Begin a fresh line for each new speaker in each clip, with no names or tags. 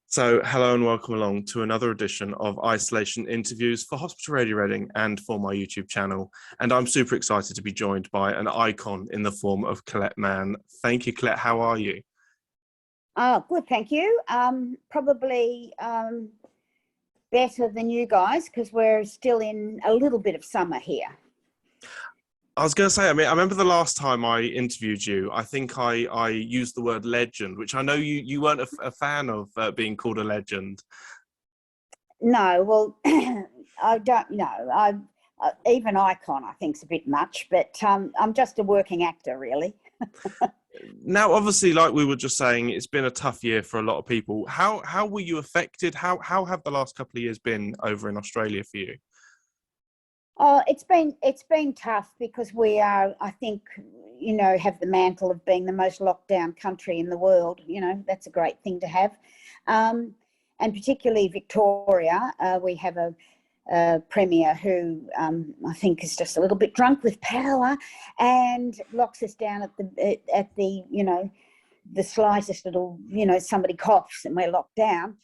So, hello and welcome along to another edition of Isolation Interviews for Hospital Radio Reading and for my YouTube channel. And I'm super excited to be joined by an icon in the form of Colette Mann. Thank you, Colette. How are you?
Good, thank you. Probably better than you guys because we're still in a little bit of summer here.
I was going to say, I remember the last time I interviewed you, I think I used the word legend, which I know you weren't a fan of being called a legend.
No, well, I don't know. Even icon, I think, is a bit much, but I'm just a working actor, really.
Now, obviously, like we were just saying, it's been a tough year for a lot of people. How were you affected? How have the last couple of years been over in Australia for you?
Oh, it's been tough because we are, I think, have the mantle of being the most locked down country in the world. That's a great thing to have. And particularly Victoria, we have a premier who I think is just a little bit drunk with power and locks us down at the slightest little, somebody coughs and we're locked down.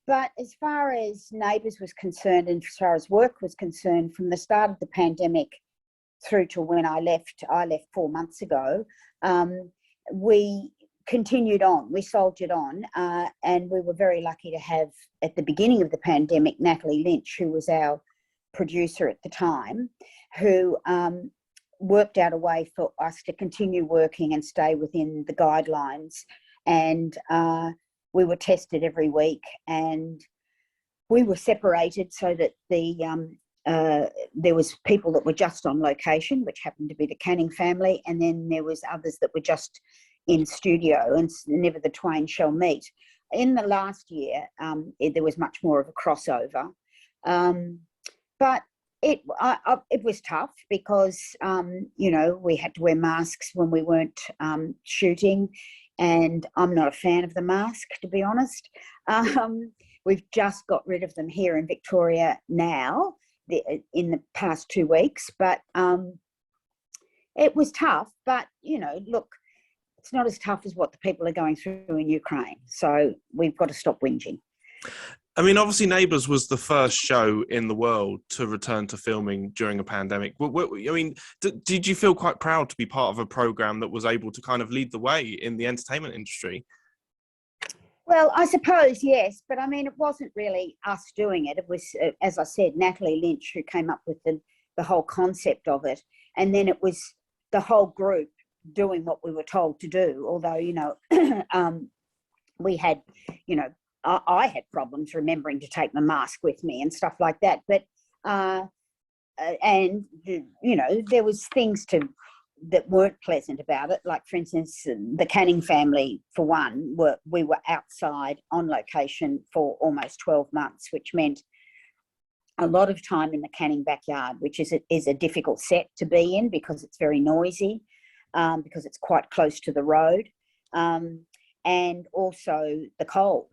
But as far as Neighbours was concerned and as far as work was concerned, from the start of the pandemic through to when I left 4 months ago, we continued on, we soldiered on, and we were very lucky to have, at the beginning of the pandemic, Natalie Lynch, who was our producer at the time, who worked out a way for us to continue working and stay within the guidelines. And we were tested every week, and we were separated so that there was people that were just on location, which happened to be the Canning family, and then there was others that were just in studio, and never the twain shall meet. In the last year, there was much more of a crossover, but it was tough because we had to wear masks when we weren't shooting. And I'm not a fan of the mask, to be honest. We've just got rid of them here in Victoria now, in the past 2 weeks. But it was tough. But, look, it's not as tough as what the people are going through in Ukraine. So we've got to stop whinging.
Obviously, Neighbours was the first show in the world to return to filming during a pandemic. Did you feel quite proud to be part of a programme that was able to kind of lead the way in the entertainment industry?
Well, I suppose, yes. But, it wasn't really us doing it. It was, as I said, Natalie Lynch who came up with the whole concept of it. And then it was the whole group doing what we were told to do. Although, we had, I had problems remembering to take my mask with me and stuff like that. But, there was things that weren't pleasant about it. Like, for instance, the Canning family, for one, we were outside on location for almost 12 months, which meant a lot of time in the Canning backyard, which is a difficult set to be in because it's very noisy, because it's quite close to the road. And also the cold.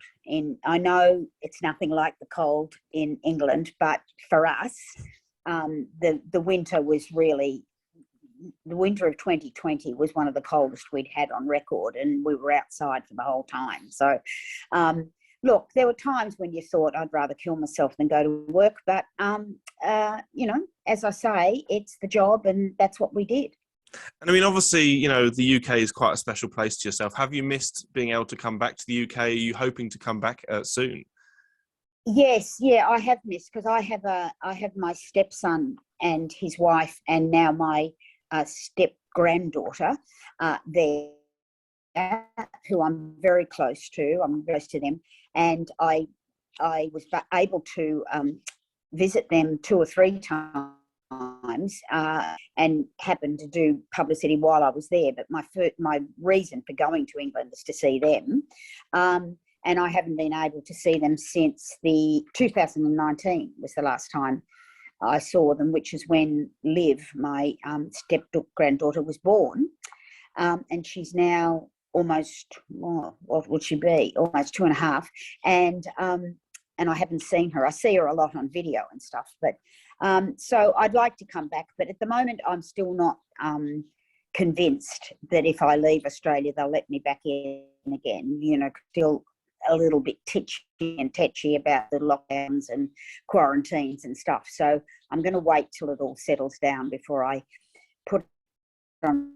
I know it's nothing like the cold in England, but for us, the winter was really, the winter of 2020 was one of the coldest we'd had on record, and we were outside for the whole time. So, look, there were times when you thought I'd rather kill myself than go to work, but, as I say, it's the job and that's what we did.
And obviously, the UK is quite a special place to yourself. Have you missed being able to come back to the UK? Are you hoping to come back soon?
Yes, yeah, I have missed because I have my stepson and his wife, and now my step granddaughter there, who I'm very close to. I'm very close to them, and I was able to visit them 2 or 3 times. And happened to do publicity while I was there, but my reason for going to England is to see them, and I haven't been able to see them since the 2019 was the last time I saw them, which is when Liv, my step granddaughter, was born, and she's now almost, what would she be? Almost 2.5, and I haven't seen her. I see her a lot on video and stuff, but so I'd like to come back, but at the moment I'm still not convinced that if I leave Australia they'll let me back in again. Still a little bit titchy and tetchy about the lockdowns and quarantines and stuff. So I'm going to wait till it all settles down before I put on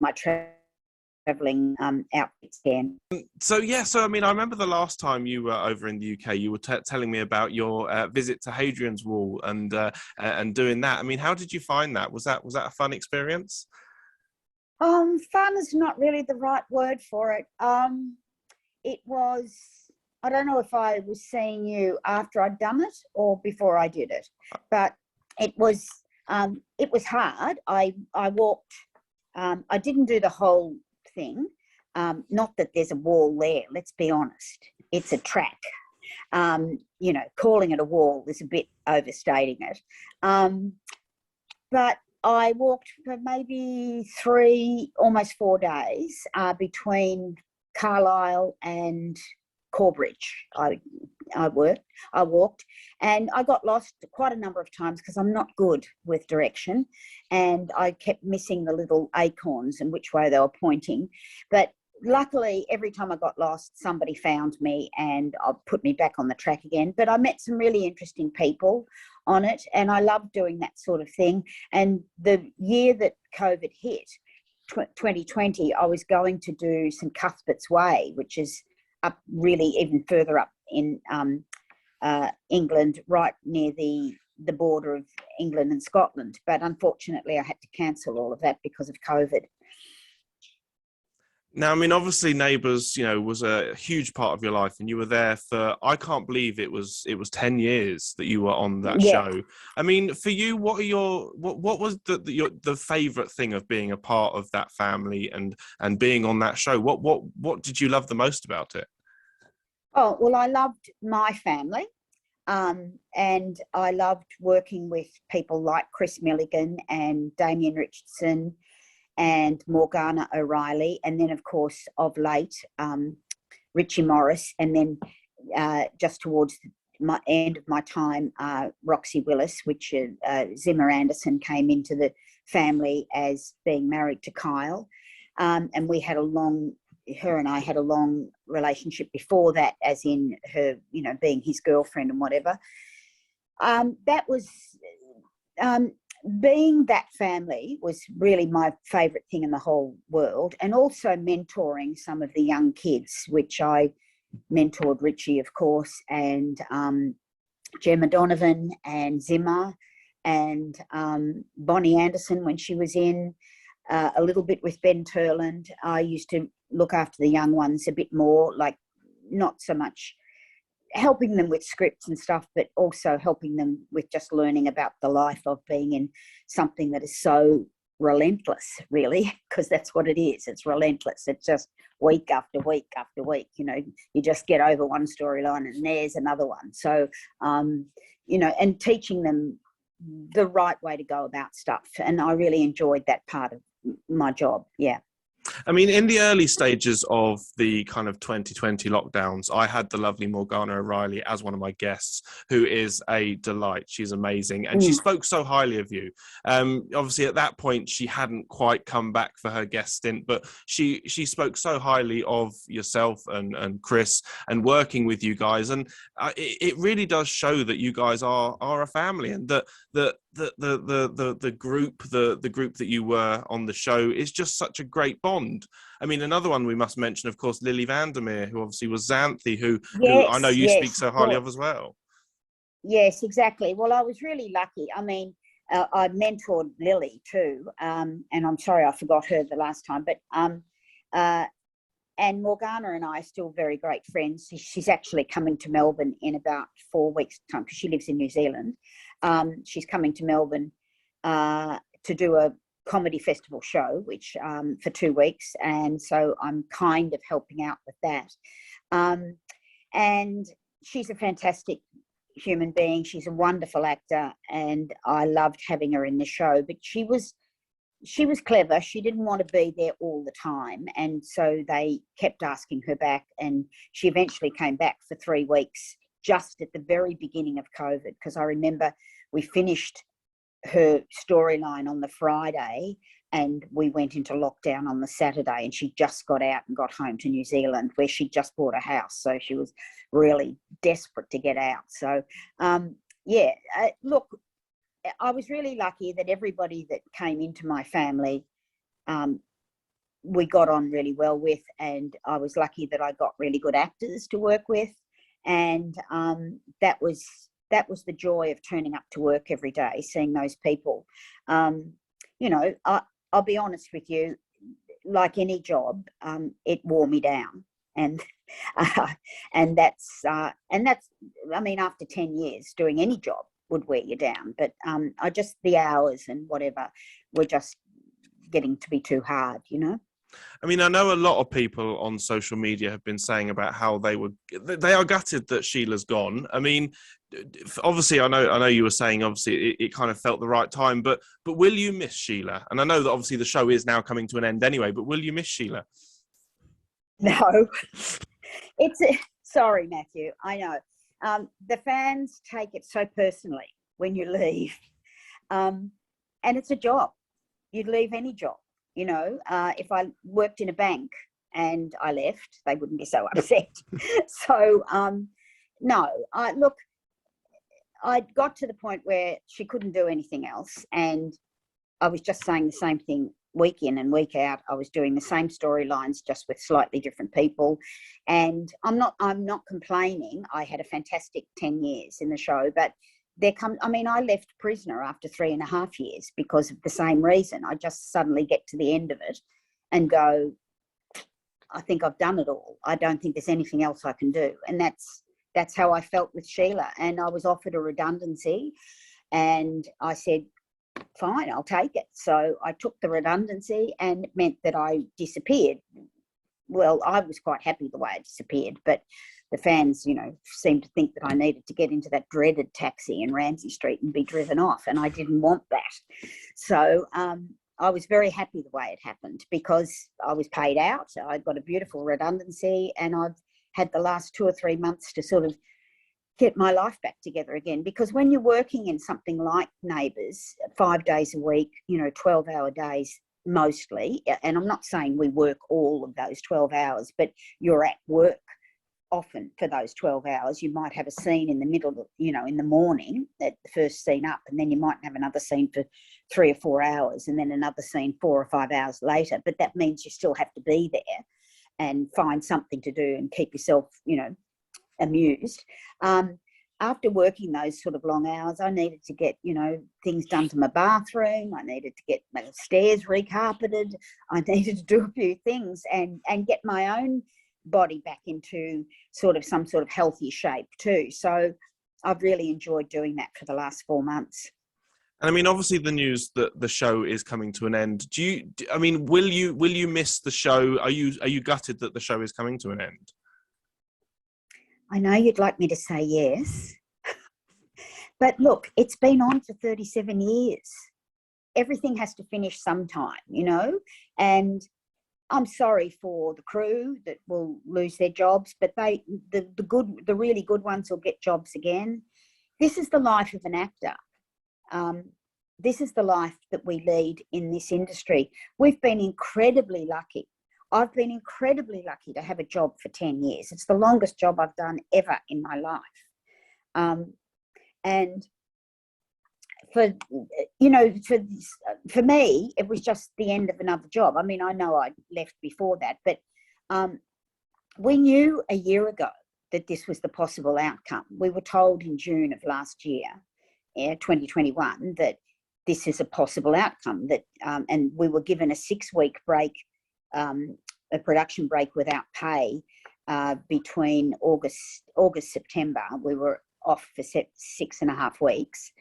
my travelling outfits again.
So I mean, I remember the last time you were over in the UK, you were telling me about your visit to Hadrian's Wall and doing that. I mean, how did you find that? Was that a fun experience?
Fun is not really the right word for it. It was, I don't know if I was seeing you after I'd done it or before I did it, but it was hard. I walked, I didn't do the whole thing. Not that there's a wall there, let's be honest. It's a track. You know, calling it a wall is a bit overstating it. But I walked for maybe 3, almost 4 days between Carlisle and Corbridge. I walked, and I got lost quite a number of times because I'm not good with direction, and I kept missing the little acorns and which way they were pointing. But luckily, every time I got lost, somebody found me and put me back on the track again. But I met some really interesting people on it, and I love doing that sort of thing. And the year that COVID hit, 2020, I was going to do St Cuthbert's Way, which is up really even further up in England, right near the border of England and Scotland. But unfortunately, I had to cancel all of that because of COVID.
Now, I mean, obviously, Neighbours, you know, was a huge part of your life, and you were there for, I can't believe it was 10 years that you were on that show. I mean, for you, what was the favourite thing of being a part of that family and being on that show? What did you love the most about it?
Oh, well, I loved my family, and I loved working with people like Chris Milligan and Damien Richardson and Morgana O'Reilly, and then, of course, of late, Richie Morris, and then just towards my end of my time, Roxy Willis, which Zimmer Anderson came into the family as being married to Kyle, and we had her and I had a long relationship before that, as in her, you know, being his girlfriend and whatever. That was... being that family was really my favourite thing in the whole world, and also mentoring some of the young kids, which I mentored Richie, of course, and Gemma Donovan and Zimmer and Bonnie Anderson when she was in, a little bit with Ben Turland. I used to look after the young ones a bit more, like not so much helping them with scripts and stuff, but also helping them with just learning about the life of being in something that is so relentless, really, because that's what it is. It's relentless. It's just week after week after week. You know, you just get over one storyline and there's another one. So, you know, and teaching them the right way to go about stuff. And I really enjoyed that part of my job. Yeah.
I mean, in the early stages of the kind of 2020 lockdowns, I had the lovely Morgana O'Reilly as one of my guests, who is a delight. She's amazing. And she spoke so highly of you. Obviously, at that point, she hadn't quite come back for her guest stint, but she spoke so highly of yourself and Chris and working with you guys. And it really does show that you guys are a family, and that the group that you were on the show is just such a great bond. I mean, another one we must mention, of course, Lily Vandermeer, who obviously was Xanthi, who I know you speak so highly of as well. Yes,
exactly. Well, I was really lucky. I mean, I mentored Lily too, and I'm sorry I forgot her the last time, but and Morgana and I are still very great friends. She's actually coming to Melbourne in about 4 weeks' time because she lives in New Zealand. She's coming to Melbourne to do a comedy festival show, which for 2 weeks, and so I'm kind of helping out with that. And she's a fantastic human being. She's a wonderful actor, and I loved having her in the show. But she was clever. She didn't want to be there all the time, and so they kept asking her back, and she eventually came back for 3 weeks just at the very beginning of COVID, because I remember we finished her storyline on the Friday, and we went into lockdown on the Saturday, and she just got out and got home to New Zealand, where she just bought a house. So she was really desperate to get out. So, look, I was really lucky that everybody that came into my family, we got on really well with, and I was lucky that I got really good actors to work with. And that was the joy of turning up to work every day, seeing those people. I'll be honest with you, like any job, it wore me down, and that's I mean, after 10 years doing any job would wear you down, but the hours and whatever were just getting to be too hard,
I mean, I know a lot of people on social media have been saying about how they are gutted that Sheila's gone. I mean, obviously, I know you were saying, obviously, it kind of felt the right time, but will you miss Sheila? And I know that obviously the show is now coming to an end anyway, but will you miss Sheila?
No, sorry, Matthew. I know the fans take it so personally when you leave, and it's a job. You'd leave any job. If I worked in a bank and I left, they wouldn't be so upset. So, no, I got to the point where she couldn't do anything else. And I was just saying the same thing week in and week out. I was doing the same storylines, just with slightly different people. And I'm not complaining. I had a fantastic 10 years in the show, but I left Prisoner after 3.5 years because of the same reason. I just suddenly get to the end of it and go, I think I've done it all. I don't think there's anything else I can do. And that's how I felt with Sheila. And I was offered a redundancy, and I said, fine, I'll take it. So I took the redundancy, and it meant that I disappeared. Well, I was quite happy the way I disappeared, but the fans, seemed to think that I needed to get into that dreaded taxi in Ramsay Street and be driven off, and I didn't want that. So I was very happy the way it happened, because I was paid out. I got a beautiful redundancy, and I've had the last 2 or 3 months to sort of get my life back together again. Because when you're working in something like Neighbours, 5 days a week, 12-hour days mostly, and I'm not saying we work all of those 12 hours, but you're at work often for those 12 hours. You might have a scene in the middle, in the morning, at the first scene up, and then you might have another scene for 3 or 4 hours, and then another scene 4 or 5 hours later. But that means you still have to be there and find something to do and keep yourself, amused. After working those sort of long hours, I needed to get, things done to my bathroom. I needed to get my stairs recarpeted. I needed to do a few things and get my own body back into some sort of healthy shape too. So I've really enjoyed doing that for the last 4 months.
And I mean, obviously, the news that the show is coming to an end. Will you miss the show? Are you gutted that the show is coming to an end?
I know you'd like me to say yes, but look, it's been on for 37 years. Everything has to finish sometime, and I'm sorry for the crew that will lose their jobs, but the really good ones will get jobs again. This is the life of an actor. This is the life that we lead in this industry. We've been incredibly lucky. I've been incredibly lucky to have a job for 10 years. It's the longest job I've done ever in my life. And for me, it was just the end of another job. I mean, I know I left before that, but we knew a year ago that this was the possible outcome. We were told in June of last year, 2021, that this is a possible outcome, that and we were given a 6-week break, a production break without pay between August, September. We were off for 6.5 weeks.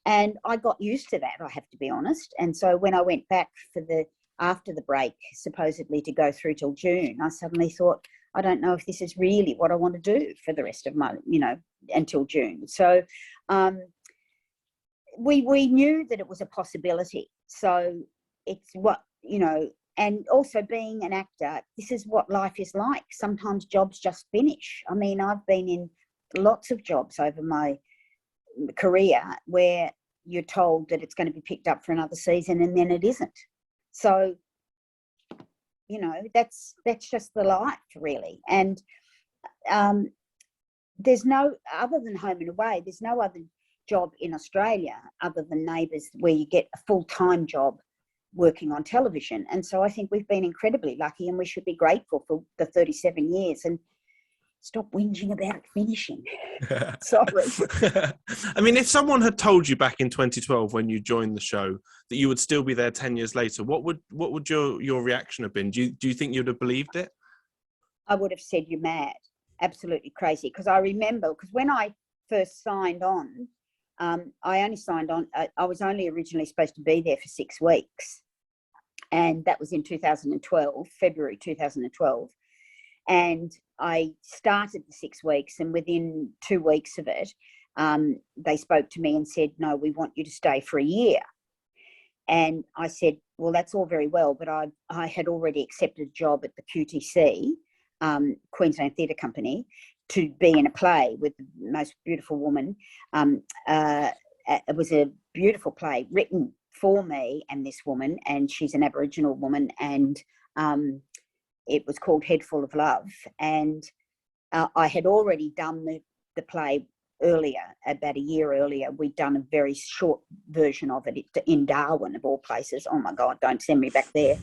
And I got used to that, I have to be honest. And so when I went back after the break, supposedly to go through till June, I suddenly thought, I don't know if this is really what I want to do for the rest of my, until June. So we knew that it was a possibility. So it's what, and also being an actor, this is what life is like. Sometimes jobs just finish. I mean, I've been in lots of jobs over my career where you're told that it's going to be picked up for another season and then it isn't. So, that's just the life, really. And there's no, other than Home and Away, there's no other job in Australia other than Neighbours where you get a full-time job working on television. And so I think we've been incredibly lucky, and we should be grateful for the 37 years and stop whinging about it finishing. Sorry.
I mean, if someone had told you back in 2012 when you joined the show that you would still be there 10 years later, what would your reaction have been? Do you think you'd have believed it?
I would have said, you're mad, absolutely crazy. Because I remember, because when I first signed on, I only signed on, I was only originally supposed to be there for 6 weeks. And that was in 2012, February 2012. And I started the 6 weeks, and within 2 weeks of it, they spoke to me and said, no, we want you to stay for a year. And I said, well, that's all very well, but I had already accepted a job at the QTC, Queensland Theatre Company, to be in a play with the most beautiful woman. It was a beautiful play written for me and this woman, and she's an Aboriginal woman, and it was called Head Full of Love. And I had already done the play earlier, about a year earlier. We'd done a very short version of it in Darwin, of all places. Oh my God, don't send me back there.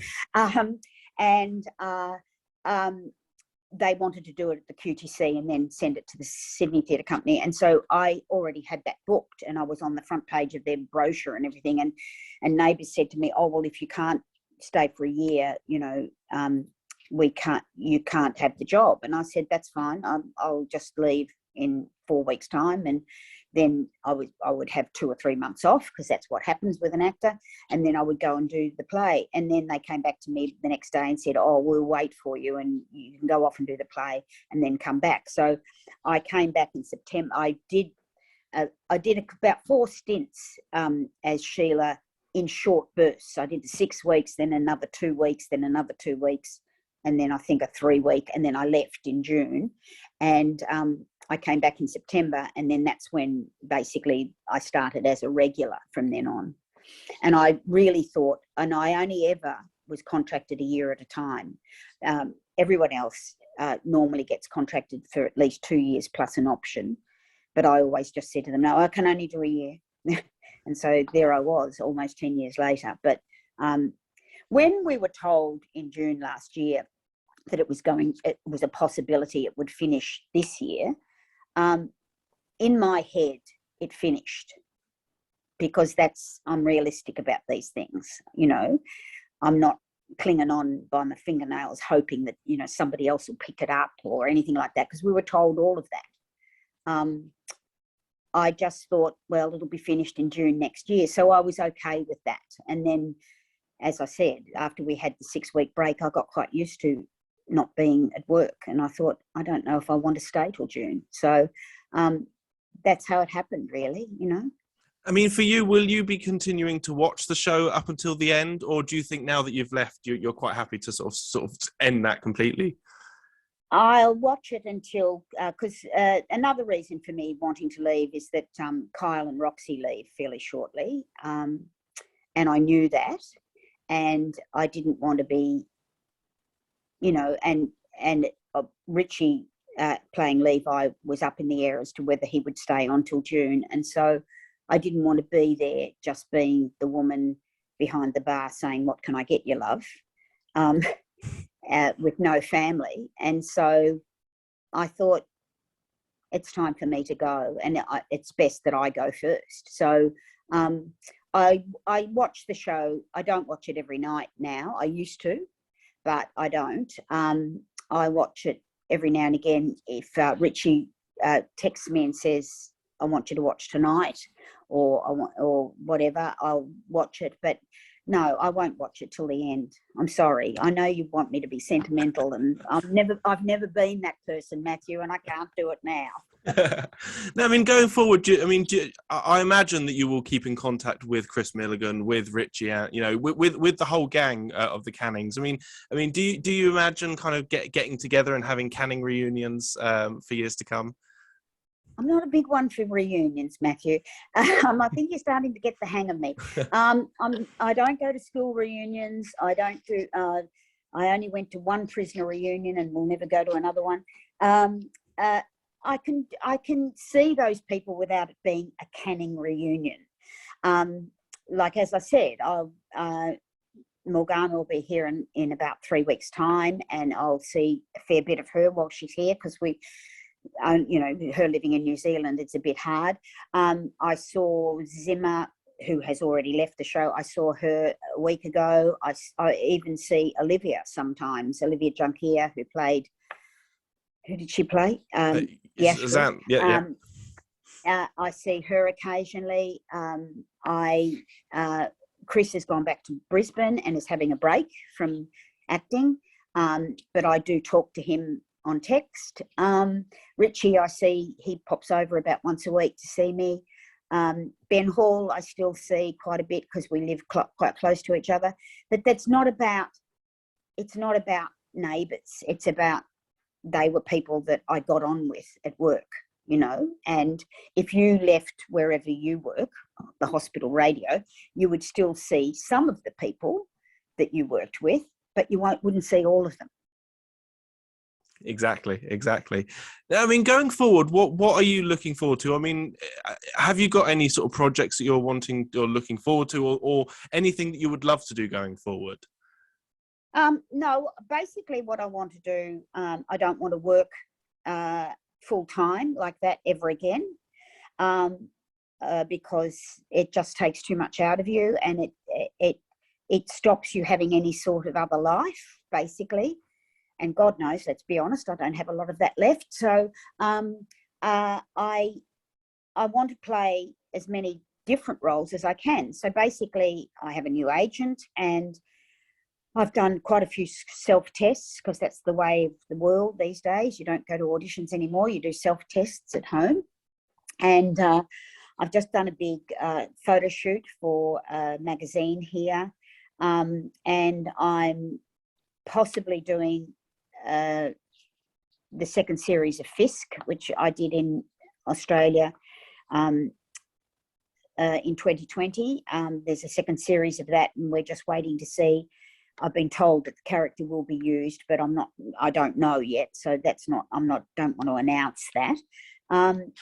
They wanted to do it at the QTC and then send it to the Sydney Theatre Company. And so I already had that booked, and I was on the front page of their brochure and everything. And Neighbours said to me, oh, well, if you can't stay for a year, you can't have the job. And I said, that's fine. I'll just leave in 4 weeks' time, and then I would have 2 or 3 months off, because that's what happens with an actor, and then I would go and do the play. And then they came back to me the next day and said, oh, we'll wait for you, and you can go off and do the play and then come back. So I came back in September. I did about 4 stints as Sheila in short bursts. I did the 6 weeks, then another 2 weeks, then another 2 weeks, and then I think a 3 week, and then I left in June. And I came back in September, and then that's when basically I started as a regular from then on. And I really thought, and I only ever was contracted a year at a time. Everyone else normally gets contracted for at least 2 years plus an option. But I always just said to them, no, I can only do a year. And so there I was, almost 10 years later. But when we were told in June last year that it was a possibility it would finish this year, in my head, it finished, because I'm realistic about these things. I'm not clinging on by my fingernails hoping that, somebody else will pick it up or anything like that, because we were told all of that. I just thought, well, it'll be finished in June next year. So I was okay with that. And then, as I said, after we had the 6 week break, I got quite used to not being at work, and I thought, I don't know if I want to stay till June. So that's how it happened, really.
I mean, for you, will you be continuing to watch the show up until the end, or do you think now that you've left, you're quite happy to sort of end that completely?
I'll watch it until, because another reason for me wanting to leave is that Kyle and Roxy leave fairly shortly, and I knew that, and I didn't want to be, and Richie playing Levi was up in the air as to whether he would stay on till June, and so I didn't want to be there just being the woman behind the bar saying, what can I get you, love? With no family. And so I thought, it's time for me to go, and it's best that I go first. So I watch the show. I don't watch it every night now. I used to, but I don't. I watch it every now and again. If Richie texts me and says, I want you to watch tonight, or whatever, I'll watch it. But no, I won't watch it till the end. I'm sorry. I know you want me to be sentimental, and I've never been that person, Matthew, and I can't do it now.
No, I mean, going forward, I imagine that you will keep in contact with Chris Milligan, with Richie, with the whole gang of the Cannings. I mean, do you imagine kind of getting together and having Canning reunions for years to come?
I'm not a big one for reunions, Matthew. I think you're starting to get the hang of me. I don't go to school reunions. I don't do. I only went to one prisoner reunion, and will never go to another one. I can see those people without it being a Canning reunion. Like as I said, Morgana will be here in about 3 weeks' time, and I'll see a fair bit of her while she's here, because her living in New Zealand, it's a bit hard. I saw Zimmer, who has already left the show. I saw her a week ago. I even see Olivia sometimes, Olivia Junkier, who played, who did she play?
Zan, yeah.
I see her occasionally. Chris has gone back to Brisbane and is having a break from acting, but I do talk to him on text. Richie, I see, he pops over about once a week to see me. Ben Hall, I still see quite a bit because we live quite close to each other. But it's not about Neighbours. It's about, they were people that I got on with at work, and if you left wherever you work, the hospital radio, you would still see some of the people that you worked with, but you wouldn't see all of them.
Exactly. I mean, going forward, what are you looking forward to? I mean, have you got any sort of projects that you're wanting or looking forward to, or anything that you would love to do going forward?
No, basically what I want to do, I don't want to work full time like that ever again, because it just takes too much out of you, and it stops you having any sort of other life, basically. And God knows, let's be honest, I don't have a lot of that left. So I want to play as many different roles as I can. So basically, I have a new agent, and I've done quite a few self-tests, because that's the way of the world these days. You don't go to auditions anymore. You do self-tests at home. And I've just done a big photo shoot for a magazine here. And I'm possibly doing the second series of Fisk, which I did in Australia in 2020. There's a second series of that, and we're just waiting to see. I've been told that the character will be used, but I don't know yet. So don't want to announce that. I'm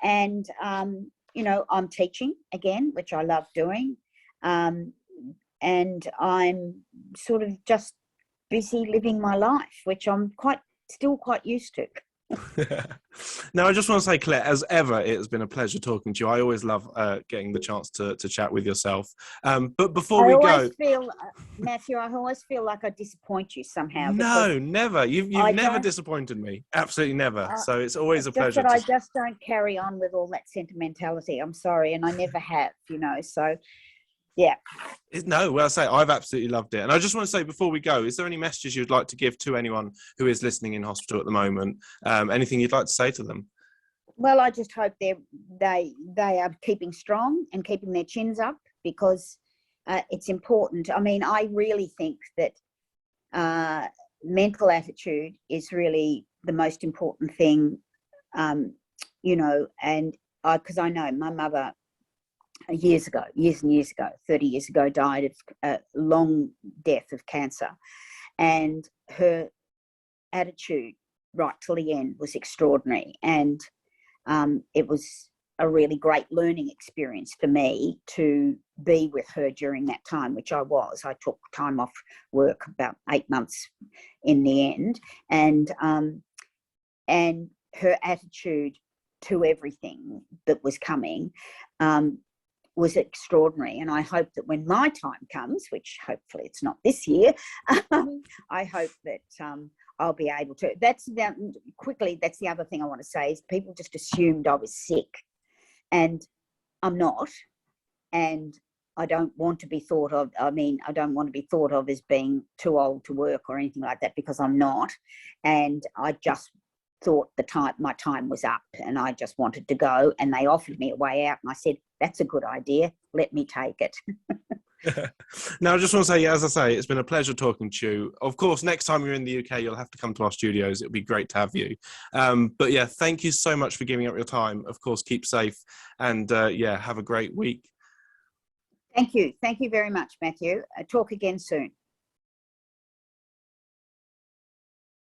teaching again, which I love doing. And I'm sort of just busy living my life, which I'm still quite used to.
Now, I just want to say, Colette, as ever, it has been a pleasure talking to you. I always love getting the chance to chat with yourself. But before we go,
Matthew, I always feel like I disappoint you somehow.
No, never. You've never disappointed me. Absolutely never. So it's always a pleasure.
I just don't carry on with all that sentimentality. I'm sorry, and I never have. So. Yeah.
No, well, I say I've absolutely loved it. And I just want to say before we go, is there any messages you'd like to give to anyone who is listening in hospital at the moment? Anything you'd like to say to them?
Well, I just hope they are keeping strong and keeping their chins up, because it's important. I mean, I really think that mental attitude is really the most important thing, and because I know my mother, years and years ago, 30 years ago, died of a long death of cancer, and her attitude right till the end was extraordinary, and it was a really great learning experience for me to be with her during that time, which I took time off work, about 8 months in the end, and her attitude to everything that was coming was extraordinary. And I hope that when my time comes, which hopefully it's not this year, I hope that I'll be able to. That's the other thing I want to say, is people just assumed I was sick, and I'm not. And I don't want to be thought of, I don't want to be thought of as being too old to work or anything like that, because I'm not. And I just thought my time was up, and I just wanted to go, and they offered me a way out, and I said, that's a good idea, let me take it.
Now, I just want to say, as I say, it's been a pleasure talking to you. Of course, next time you're in the UK, you'll have to come to our studios. It'll be great to have you. But yeah, thank you so much for giving up your time. Of course, keep safe and yeah, have a great week.
Thank you. Thank you very much, Matthew. Talk again soon.